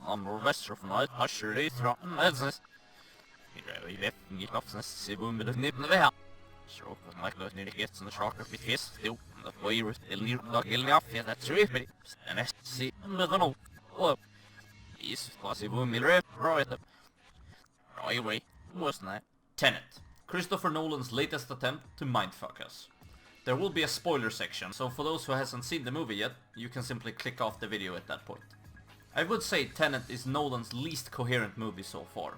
Amor Westerfnalt Ashley Throttens. I vet ikke hva se bomber nippen ved her. Så kan jeg løse ned gets and the shark of his still the way with the little gilly off here that's really and I see no oh is possible mirror right anyway wasn't that Tenet, Christopher Nolan's latest attempt to mindfuck us. There will be a spoiler section, so for those who hasn't seen the movie yet, you can simply click off the video at that point. I would say Tenet is Nolan's least coherent movie so far,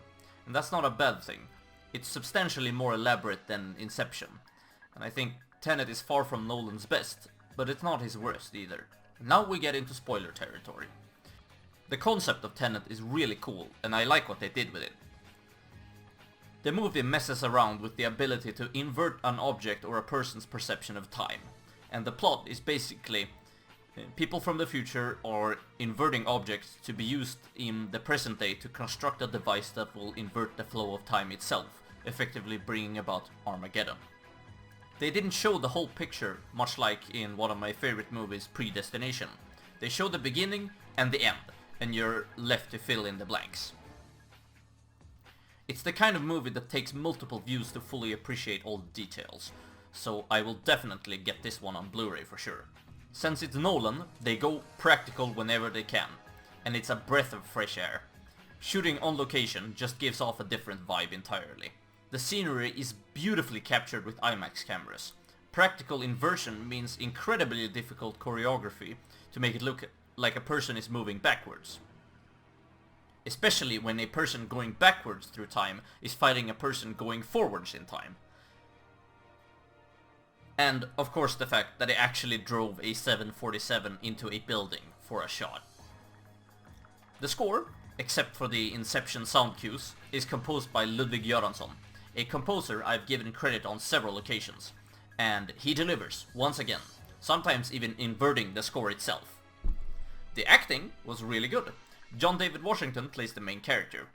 and that's not a bad thing. It's substantially more elaborate than Inception, and I think Tenet is far from Nolan's best, but it's not his worst either. Now we get into spoiler territory. The concept of Tenet is really cool, and I like what they did with it. The movie messes around with the ability to invert an object or a person's perception of time, and the plot is basically people from the future are inverting objects to be used in the present day to construct a device that will invert the flow of time itself, effectively bringing about Armageddon. They didn't show the whole picture, much like in one of my favorite movies, Predestination. They show the beginning and the end, and you're left to fill in the blanks. It's the kind of movie that takes multiple views to fully appreciate all the details, so I will definitely get this one on Blu-ray for sure. Since it's Nolan, they go practical whenever they can, and it's a breath of fresh air. Shooting on location just gives off a different vibe entirely. The scenery is beautifully captured with IMAX cameras. Practical inversion means incredibly difficult choreography to make it look like a person is moving backwards. Especially when a person going backwards through time is fighting a person going forwards in time. And of course the fact that they actually drove a 747 into a building for a shot. The score, except for the Inception sound cues, is composed by Ludwig Göransson, a composer I've given credit on several occasions, and he delivers once again, sometimes even inverting the score itself. The acting was really good. John David Washington plays the main character,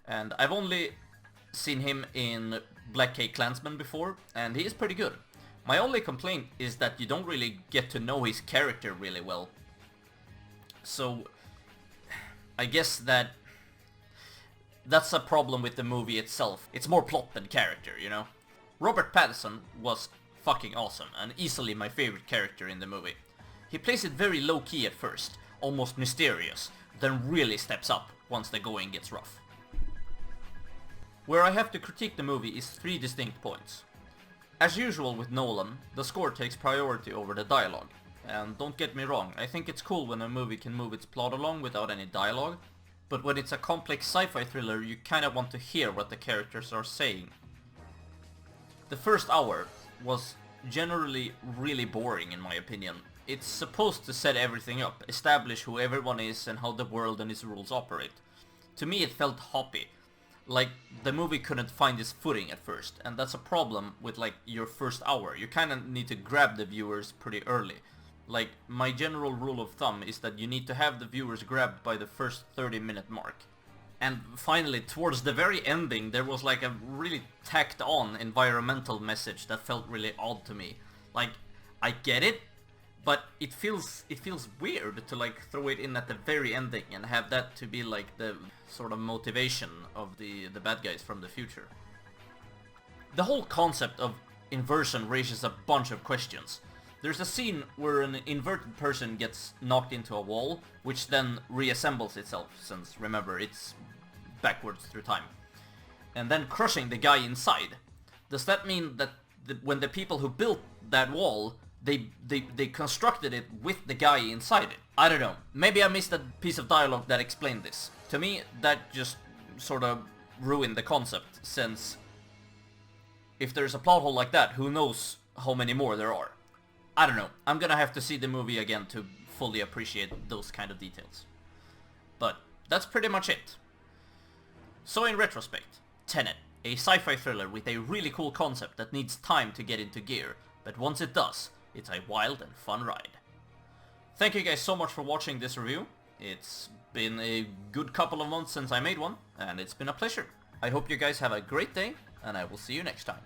and I've only seen him in Black K Klansman before, and he is pretty good. My only complaint is that you don't really get to know his character really well. So, I guess that's a problem with the movie itself. It's more plot than character, you know? Robert Pattinson was fucking awesome, and easily my favorite character in the movie. He plays it very low-key at first, almost mysterious, then really steps up once the going gets rough. Where I have to critique the movie is 3 distinct points. As usual with Nolan, the score takes priority over the dialogue. And don't get me wrong, I think it's cool when a movie can move its plot along without any dialogue, but when it's a complex sci-fi thriller you kinda want to hear what the characters are saying. The first hour was generally really boring in my opinion. It's supposed to set everything up, establish who everyone is and how the world and its rules operate. To me it felt hoppy, like the movie couldn't find its footing at first, and that's a problem with like your first hour. You kinda need to grab the viewers pretty early. Like, my general rule of thumb is that you need to have the viewers grabbed by the first 30-minute mark. And finally, towards the very ending, there was like a really tacked on environmental message that felt really odd to me. Like, I get it, but it feels weird to like throw it in at the very ending and have that to be like the sort of motivation of the bad guys from the future. The whole concept of inversion raises a bunch of questions. There's a scene where an inverted person gets knocked into a wall, which then reassembles itself, since remember it's backwards through time, and then crushing the guy inside. Does that mean that when the people who built that wall, they constructed it with the guy inside it? I don't know. Maybe I missed a piece of dialogue that explained this. To me, that just sort of ruined the concept, since if there's a plot hole like that, who knows how many more there are. I don't know. I'm gonna have to see the movie again to fully appreciate those kind of details. But that's pretty much it. So in retrospect, Tenet, a sci-fi thriller with a really cool concept that needs time to get into gear, but once it does, it's a wild and fun ride. Thank you guys so much for watching this review. It's been a good couple of months since I made one, and it's been a pleasure. I hope you guys have a great day, and I will see you next time.